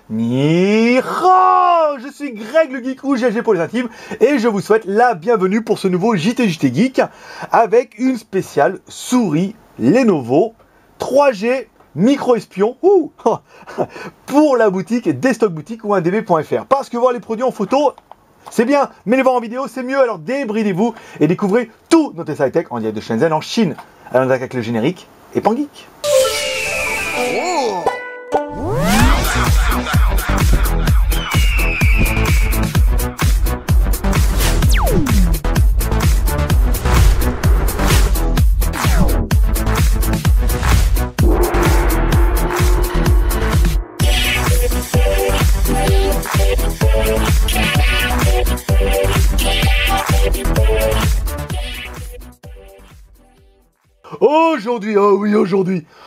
Ni hao, je suis Greg le Geek Rouge, GG pour les intimes, et je vous souhaite la bienvenue pour ce nouveau JT Geek avec une spéciale souris Lenovo 3G micro-espion pour la boutique Desktop Boutique ou 1db.fr. Parce que voir les produits en photo, c'est bien, mais les voir en vidéo, c'est mieux. Alors débridez-vous et découvrez tout notre high-tech en direct de Shenzhen en Chine. Alors on attaque avec le générique et Pangeek.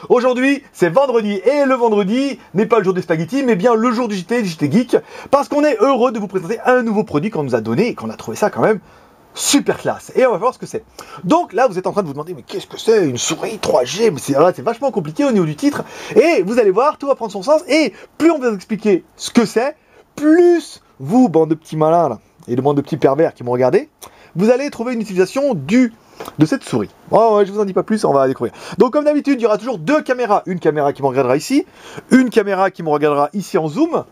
Aujourd'hui, c'est vendredi, et le vendredi n'est pas le jour des spaghettis, mais bien le jour du JT Geek, parce qu'on est heureux de vous présenter un nouveau produit qu'on nous a donné, et qu'on a trouvé ça quand même super classe, et on va voir ce que c'est. Donc là, vous êtes en train de vous demander, mais qu'est-ce que c'est, une souris 3G? Mais c'est vachement compliqué au niveau du titre, et vous allez voir, tout va prendre son sens, et plus on va vous expliquer ce que c'est, plus vous, bande de petits malins, là, et de bande de petits pervers qui m'ont regardé, vous allez trouver une utilisation de cette souris. Oh ouais, je vous en dis pas plus, on va découvrir. Donc comme d'habitude, il y aura toujours deux caméras. Une caméra qui me regardera ici, une caméra qui me regardera ici en zoom,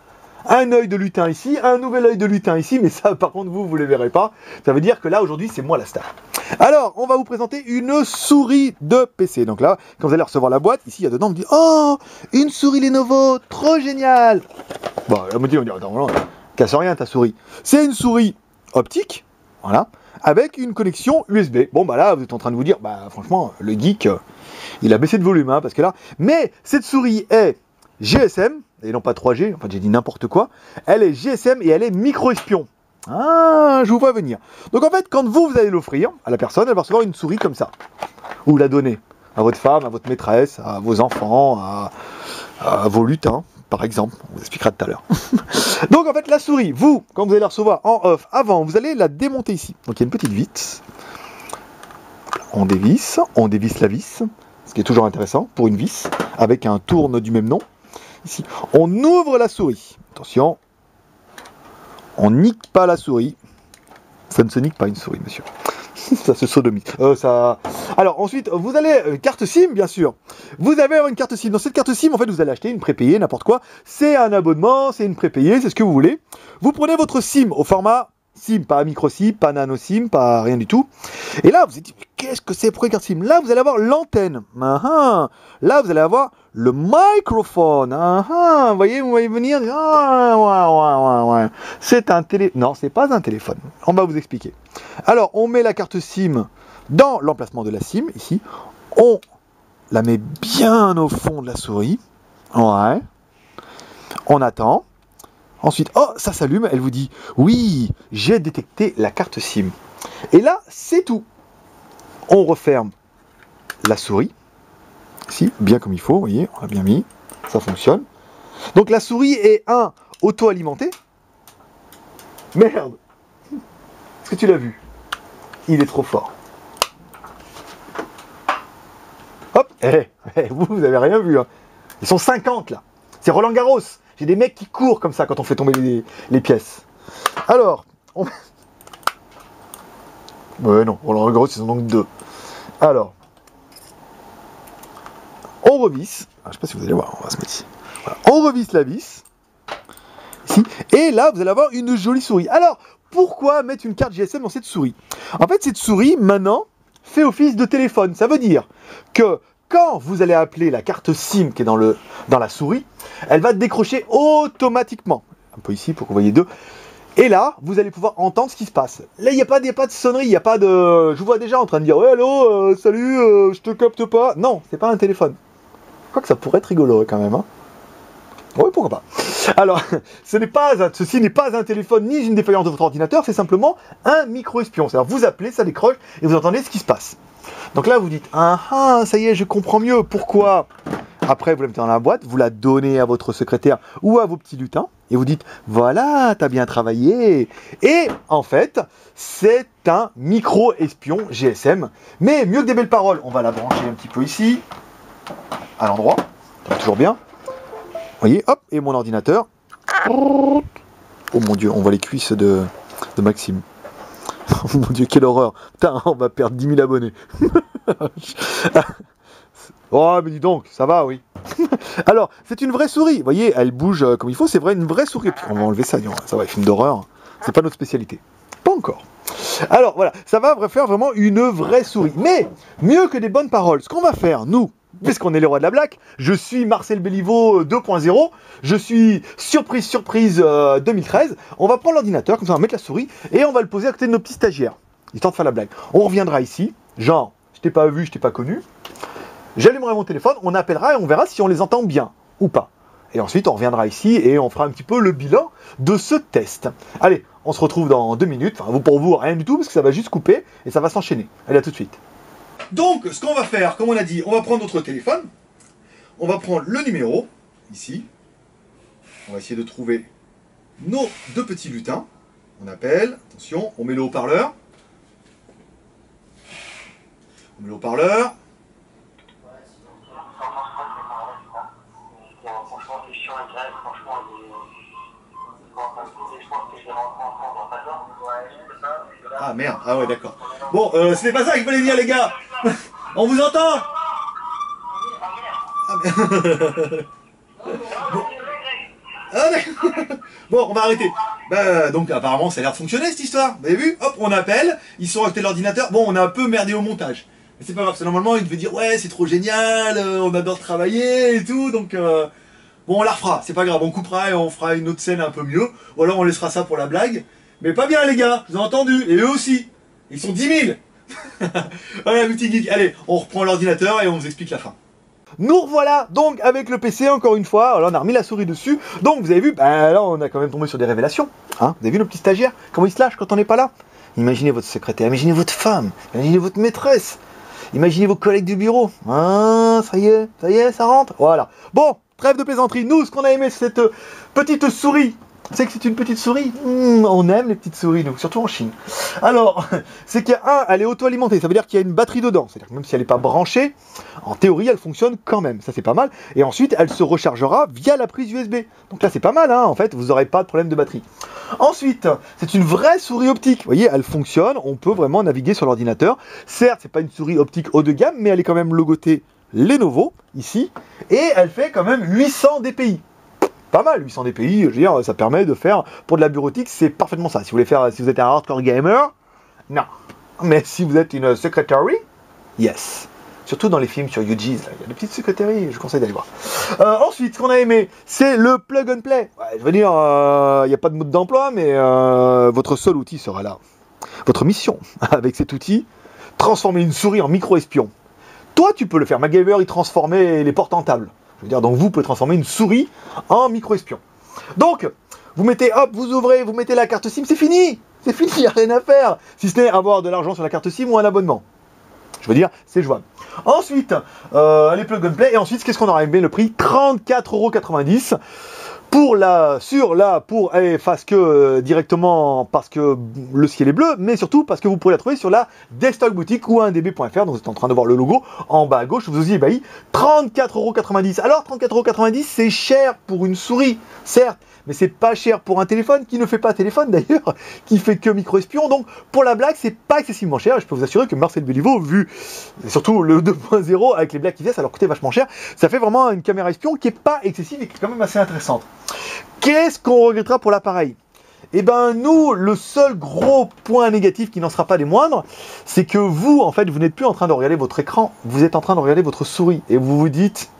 un œil de lutin ici, un nouvel œil de lutin ici, mais ça par contre vous les verrez pas. Ça veut dire que là aujourd'hui c'est moi la star. Alors, on va vous présenter une souris de PC. Donc là, quand vous allez recevoir la boîte, ici il y a dedans, on me dit oh, une souris Lenovo, trop génial. Bon, on me dit attends, casse rien ta souris. C'est une souris optique, voilà, avec une connexion USB. Bon bah là vous êtes en train de vous dire, bah franchement le geek il a baissé de volume hein, parce que là, mais cette souris est GSM et non pas 3G, enfin j'ai dit n'importe quoi, elle est GSM et elle est micro-espion. Ah, je vous vois venir. Donc en fait quand vous allez l'offrir à la personne, elle va recevoir une souris comme ça, ou la donner à votre femme, à votre maîtresse, à vos enfants, à vos lutins par exemple, on vous expliquera tout à l'heure. Donc en fait la souris, vous, quand vous allez la recevoir en off, avant, vous allez la démonter ici. Donc il y a une petite vis, on dévisse la vis, ce qui est toujours intéressant pour une vis, avec un tourne du même nom. Ici, on ouvre la souris, attention, on nique pas la souris, ça ne se nique pas une souris monsieur. Ça se sodomie. Alors ensuite, vous allez carte SIM bien sûr. Vous avez une carte SIM. Dans cette carte SIM, en fait, vous allez acheter une prépayée, n'importe quoi. C'est un abonnement, c'est une prépayée, c'est ce que vous voulez. Vous prenez votre SIM au format SIM, pas micro SIM, pas nano SIM, pas rien du tout. Et là, vous vous dites, qu'est-ce que c'est pour une carte SIM? Là, vous allez avoir l'antenne. Là, vous allez avoir le microphone. Vous voyez venir. Ouais. C'est un non, c'est pas un téléphone. On va vous expliquer. Alors, on met la carte SIM dans l'emplacement de la SIM, ici. On la met bien au fond de la souris. Ouais. On attend. Ensuite, oh, ça s'allume. Elle vous dit, oui, j'ai détecté la carte SIM. Et là, c'est tout. On referme la souris. Ici, bien comme il faut, vous voyez, on l'a bien mis. Ça fonctionne. Donc, la souris est, auto-alimentée. Merde. Est-ce que tu l'as vu? Il est trop fort. Hop, vous avez rien vu. Hein. Ils sont 50 là. C'est Roland Garros. J'ai des mecs qui courent comme ça quand on fait tomber les pièces. Alors, ouais non, Roland Garros ils sont donc deux. Alors, on revisse. Je sais pas si vous allez voir, on va se mettre ici. Voilà. On revisse la vis. Ici. Et là, vous allez avoir une jolie souris. Alors, pourquoi mettre une carte GSM dans cette souris? En fait, cette souris, maintenant, fait office de téléphone. Ça veut dire que quand vous allez appeler la carte SIM qui est dans la souris, elle va décrocher automatiquement. Un peu ici pour que vous voyez deux. Et là, vous allez pouvoir entendre ce qui se passe. Là, il n'y a pas de sonnerie, il n'y a pas de... Je vous vois déjà en train de dire « Ouais, allô, salut, je te capte pas. » Non, c'est pas un téléphone. Je crois que ça pourrait être rigolo quand même. Hein. Oui, pourquoi pas. Alors, ceci n'est pas un téléphone ni une défaillance de votre ordinateur, c'est simplement un micro-espion. C'est-à-dire, vous appelez, ça décroche et vous entendez ce qui se passe. Donc là, vous dites, ça y est, je comprends mieux. Pourquoi? Après, vous la mettez dans la boîte, vous la donnez à votre secrétaire ou à vos petits lutins et vous dites, voilà, t'as bien travaillé. Et en fait, c'est un micro-espion GSM. Mais mieux que des belles paroles, on va la brancher un petit peu ici, à l'endroit. Ça va toujours bien. Vous voyez, hop, et mon ordinateur, Oh mon dieu, on voit les cuisses de Maxime. Oh mon dieu, quelle horreur. Putain, on va perdre 10 000 abonnés. Oh, mais dis donc, ça va, oui. Alors, c'est une vraie souris. Vous voyez, elle bouge comme il faut. C'est vrai, une vraie souris. Puis on va enlever ça, ça va, film d'horreur. C'est pas notre spécialité. Pas encore. Alors, voilà, ça va faire vraiment une vraie souris. Mais, mieux que des bonnes paroles, ce qu'on va faire, nous, puisqu'on est les rois de la blague, je suis Marcel Béliveau 2.0, je suis surprise 2013, on va prendre l'ordinateur, comme ça on va mettre la souris, et on va le poser à côté de nos petits stagiaires, histoire de faire la blague. On reviendra ici, genre, je t'ai pas vu, je t'ai pas connu, j'allumerai mon téléphone, on appellera et on verra si on les entend bien, ou pas. Et ensuite on reviendra ici et on fera un petit peu le bilan de ce test. Allez, on se retrouve dans 2 minutes, enfin pour vous rien du tout, parce que ça va juste couper, et ça va s'enchaîner. Allez, à tout de suite. Donc, ce qu'on va faire, comme on a dit, on va prendre notre téléphone, on va prendre le numéro, ici, on va essayer de trouver nos 2 petits lutins, on appelle, attention, on met le haut-parleur, Ah merde, ah ouais d'accord. Bon, c'était pas ça qu'il fallait dire les gars. On vous entend. Ah, bon. Ah, bon, on va arrêter. Bah, donc apparemment ça a l'air de fonctionner cette histoire. Vous avez vu? Hop, on appelle, ils sont à côté de l'ordinateur. Bon, on a un peu merdé au montage. Mais c'est pas grave, parce que normalement ils devaient dire ouais c'est trop génial, on adore travailler et tout, donc bon on la refera, c'est pas grave, on coupera et on fera une autre scène un peu mieux, ou alors on laissera ça pour la blague. Mais pas bien les gars, vous avez entendu, et eux aussi, ils sont 10 000. Voilà, multi-geek, allez, on reprend l'ordinateur et on vous explique la fin. Nous revoilà donc avec le PC encore une fois, alors on a remis la souris dessus, donc vous avez vu, bah, là on a quand même tombé sur des révélations, hein. Vous avez vu nos petits stagiaires, comment ils se lâchent quand on n'est pas là. Imaginez votre secrétaire, imaginez votre femme, imaginez votre maîtresse, imaginez vos collègues du bureau, ah, ça y est, ça rentre, voilà. Bon, trêve de plaisanterie, nous ce qu'on a aimé c'est cette petite souris. C'est que c'est une petite souris, on aime les petites souris, nous, surtout en Chine. Alors, c'est qu'il y a elle est auto-alimentée, ça veut dire qu'il y a une batterie dedans. C'est-à-dire que même si elle n'est pas branchée, en théorie, elle fonctionne quand même. Ça, c'est pas mal. Et ensuite, elle se rechargera via la prise USB. Donc là, c'est pas mal, hein, en fait, vous n'aurez pas de problème de batterie. Ensuite, c'est une vraie souris optique. Vous voyez, elle fonctionne, on peut vraiment naviguer sur l'ordinateur. Certes, c'est pas une souris optique haut de gamme, mais elle est quand même logotée Lenovo, ici. Et elle fait quand même 800 dpi. Pas mal, 800 dpi, je veux dire, ça permet de faire, pour de la bureautique, c'est parfaitement ça. Si vous voulez faire, si vous êtes un hardcore gamer, non. Mais si vous êtes une secretary, yes. Surtout dans les films sur UG's, il y a des petites secrétaries, je conseille d'aller voir. Ensuite, ce qu'on a aimé, c'est le plug and play. Ouais, je veux dire, il n'y a pas de mode d'emploi, mais votre seul outil sera là. Votre mission, avec cet outil, transformer une souris en micro-espion. Toi, tu peux le faire. MacGyver, il transformait les portes en table. Je veux dire, donc vous pouvez transformer une souris en micro-espion. Donc, vous mettez, hop, vous ouvrez, vous mettez la carte SIM, c'est fini. C'est fini, il n'y a rien à faire. Si ce n'est avoir de l'argent sur la carte SIM ou un abonnement. Je veux dire, c'est jouable. Ensuite, les plug and play. Et ensuite, qu'est-ce qu'on aura aimé le prix? 34,90 € parce que directement parce que le ciel est bleu, mais surtout parce que vous pourrez la trouver sur la Desktop Boutique ou 1db.fr. Donc vous êtes en train de voir le logo en bas à gauche, vous vous y ébahi. 34,90 €. Alors 34,90 € c'est cher pour une souris, certes, mais c'est pas cher pour un téléphone qui ne fait pas téléphone d'ailleurs, qui fait que micro-espion. Donc pour la blague, c'est pas excessivement cher. Je peux vous assurer que Marcel Béliveau, vu surtout le 2.0 avec les blagues qui viennent, ça leur coûtait vachement cher. Ça fait vraiment une caméra espion qui est pas excessive et qui est quand même assez intéressante. Qu'est-ce qu'on regrettera pour l'appareil? Eh ben nous, le seul gros point négatif qui n'en sera pas des moindres, c'est que vous, en fait, vous n'êtes plus en train de regarder votre écran, vous êtes en train de regarder votre souris et vous vous dites,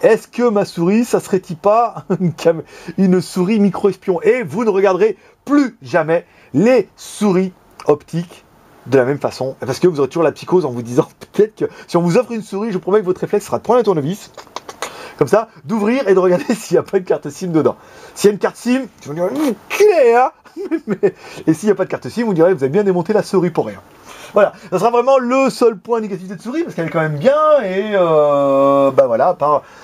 est-ce que ma souris, ça serait-il pas une souris micro-espion? Et vous ne regarderez plus jamais les souris optiques de la même façon, parce que vous aurez toujours la psychose en vous disant, peut-être que si on vous offre une souris, je vous promets que votre réflexe sera de prendre un tournevis, comme ça, d'ouvrir et de regarder s'il n'y a pas une carte SIM dedans. S'il y a une carte SIM, tu vas dire, culé, hein. Et s'il n'y a pas de carte SIM, vous direz, vous avez bien démonté la souris pour rien. Voilà, ça sera vraiment le seul point négatif de cette souris, parce qu'elle est quand même bien, et bah voilà,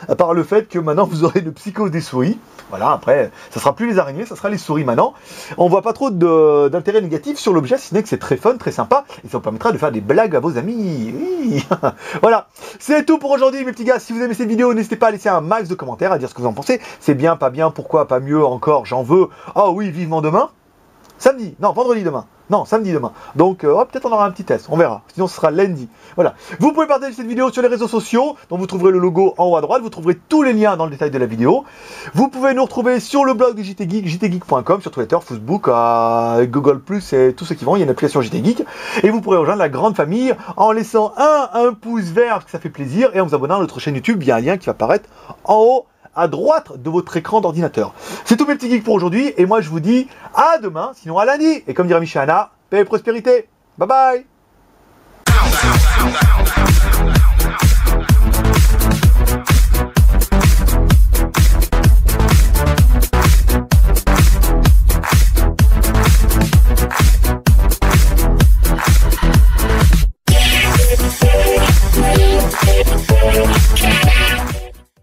à part le fait que maintenant vous aurez le psychose des souris. Voilà, après, ça sera plus les araignées, ça sera les souris maintenant. On voit pas trop d'intérêt négatif sur l'objet, si ce n'est que c'est très fun, très sympa, et ça vous permettra de faire des blagues à vos amis. Oui. Voilà, c'est tout pour aujourd'hui, mes petits gars. Si vous aimez cette vidéo, n'hésitez pas à laisser un max de commentaires, à dire ce que vous en pensez. C'est bien, pas bien, pourquoi, pas mieux, encore, j'en veux. Oh oui, vivement demain. Samedi, non, vendredi demain. Non, samedi demain. Donc, peut-être on aura un petit test, on verra. Sinon, ce sera lundi. Voilà. Vous pouvez partager cette vidéo sur les réseaux sociaux, dont vous trouverez le logo en haut à droite. Vous trouverez tous les liens dans le détail de la vidéo. Vous pouvez nous retrouver sur le blog de JT Geek, jtgeek.com, sur Twitter, Facebook, Google+, et tout ce qui vont. Il y a une application JT Geek. Et vous pourrez rejoindre la grande famille en laissant un pouce vert, parce que ça fait plaisir, et en vous abonnant à notre chaîne YouTube. Il y a un lien qui va apparaître en haut à droite de votre écran d'ordinateur. C'est tout mes petits geeks pour aujourd'hui, et moi je vous dis à demain, sinon à lundi. Et comme dirait Michel Anna, paix et prospérité. Bye bye.